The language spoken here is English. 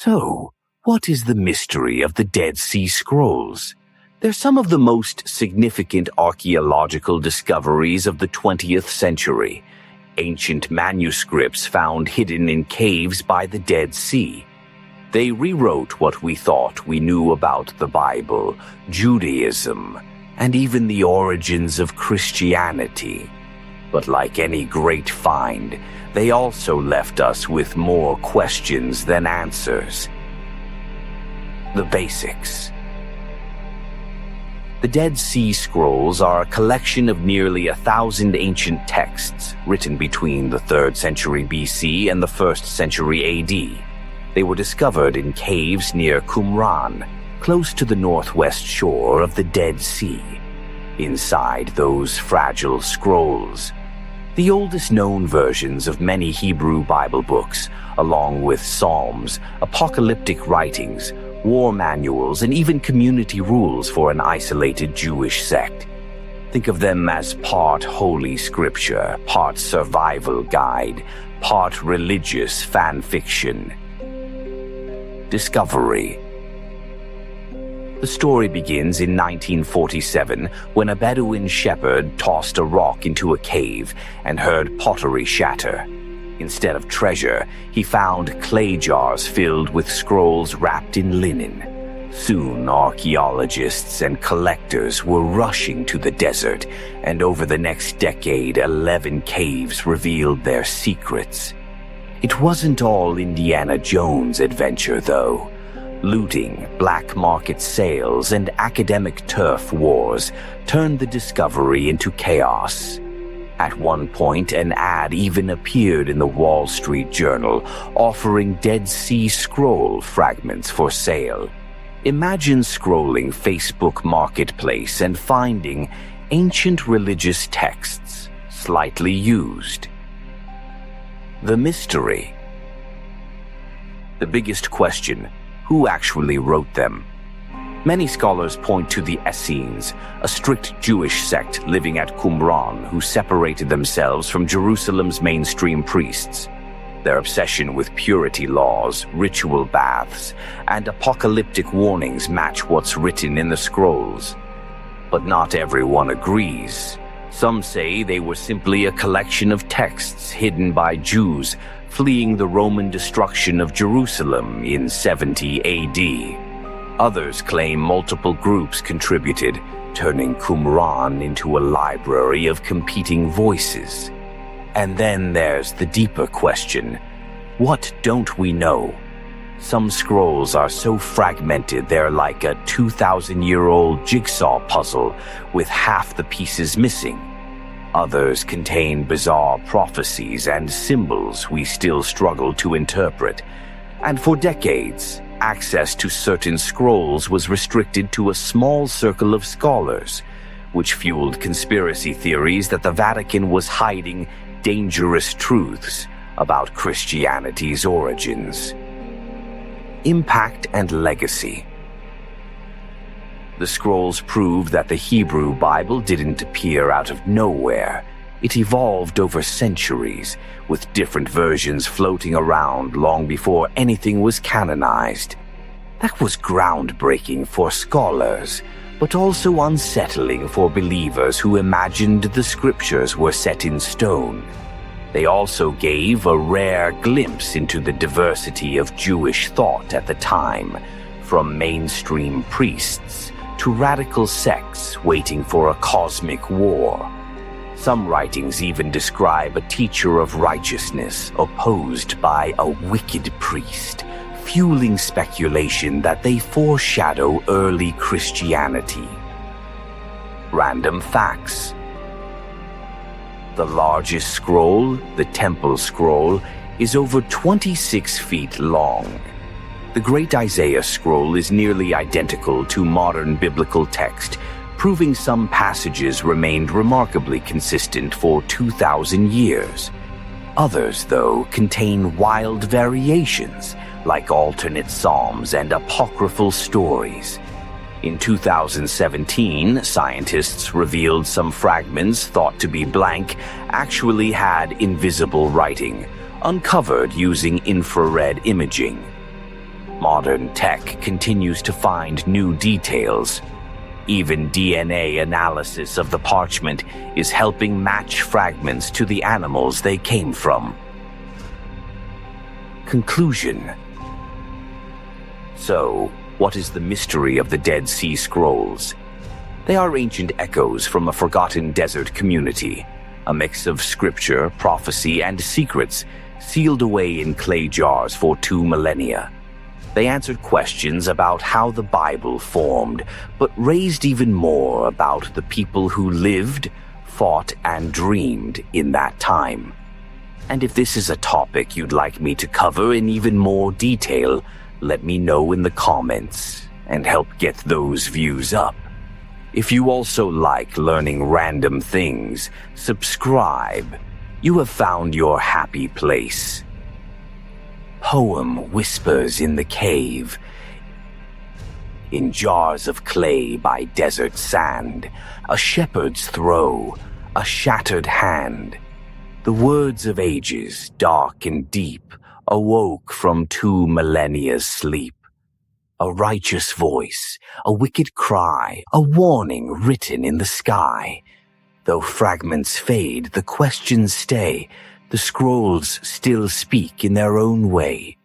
So, what is the mystery of the Dead Sea Scrolls? They're some of the most significant archaeological discoveries of the 20th century. Ancient manuscripts found hidden in caves by the Dead Sea. They rewrote what we thought we knew about the Bible, Judaism, and even the origins of Christianity. But like any great find, they also left us with more questions than answers. The basics. The Dead Sea Scrolls are a collection of nearly 1,000 ancient texts written between the 3rd century BC and the 1st century AD. They were discovered in caves near Qumran, close to the northwest shore of the Dead Sea. Inside those fragile scrolls, the oldest known versions of many Hebrew Bible books, along with psalms, apocalyptic writings, war manuals, and even community rules for an isolated Jewish sect. Think of them as part holy scripture, part survival guide, part religious fan fiction. Discovery. The story begins in 1947 when a Bedouin shepherd tossed a rock into a cave and heard pottery shatter. Instead of treasure, he found clay jars filled with scrolls wrapped in linen. Soon, archaeologists and collectors were rushing to the desert, and over the next decade, 11 caves revealed their secrets. It wasn't all Indiana Jones adventure, though. Looting, black market sales, and academic turf wars turned the discovery into chaos. At one point, an ad even appeared in the Wall Street Journal offering Dead Sea Scroll fragments for sale. Imagine scrolling Facebook Marketplace and finding ancient religious texts, slightly used. The mystery. The biggest question: who actually wrote them? Many scholars point to the Essenes, a strict Jewish sect living at Qumran who separated themselves from Jerusalem's mainstream priests. Their obsession with purity laws, ritual baths, and apocalyptic warnings match what's written in the scrolls. But not everyone agrees. Some say they were simply a collection of texts hidden by Jews fleeing the Roman destruction of Jerusalem in 70 AD. Others claim multiple groups contributed, turning Qumran into a library of competing voices. And then there's the deeper question: what don't we know? Some scrolls are so fragmented they're like a 2,000-year-old jigsaw puzzle with half the pieces missing. Others contain bizarre prophecies and symbols we still struggle to interpret. And for decades, access to certain scrolls was restricted to a small circle of scholars, which fueled conspiracy theories that the Vatican was hiding dangerous truths about Christianity's origins. Impact and legacy. The scrolls prove that the Hebrew Bible didn't appear out of nowhere. It evolved over centuries, with different versions floating around long before anything was canonized. That was groundbreaking for scholars, but also unsettling for believers who imagined the scriptures were set in stone. They also gave a rare glimpse into the diversity of Jewish thought at the time, from mainstream priests to radical sects waiting for a cosmic war. Some writings even describe a teacher of righteousness opposed by a wicked priest, fueling speculation that they foreshadow early Christianity. Random facts. The largest scroll, the Temple Scroll, is over 26 feet long. The Great Isaiah Scroll is nearly identical to modern biblical text, proving some passages remained remarkably consistent for 2,000 years. Others, though, contain wild variations, like alternate psalms and apocryphal stories. In 2017, scientists revealed some fragments thought to be blank actually had invisible writing, uncovered using infrared imaging. Modern tech continues to find new details. Even DNA analysis of the parchment is helping match fragments to the animals they came from. Conclusion. So, what is the mystery of the Dead Sea Scrolls? They are ancient echoes from a forgotten desert community, a mix of scripture, prophecy, and secrets sealed away in clay jars for 2 millennia. They answered questions about how the Bible formed, but raised even more about the people who lived, fought, and dreamed in that time. And if this is a topic you'd like me to cover in even more detail, let me know in the comments and help get those views up. If you also like learning random things, subscribe. You have found your happy place. Poem whispers in the cave. In jars of clay by desert sand, a shepherd's throw, a shattered hand. The words of ages, dark and deep, awoke from 2 millennia's sleep. A righteous voice, a wicked cry, a warning written in the sky. Though fragments fade, the questions stay. The scrolls still speak in their own way.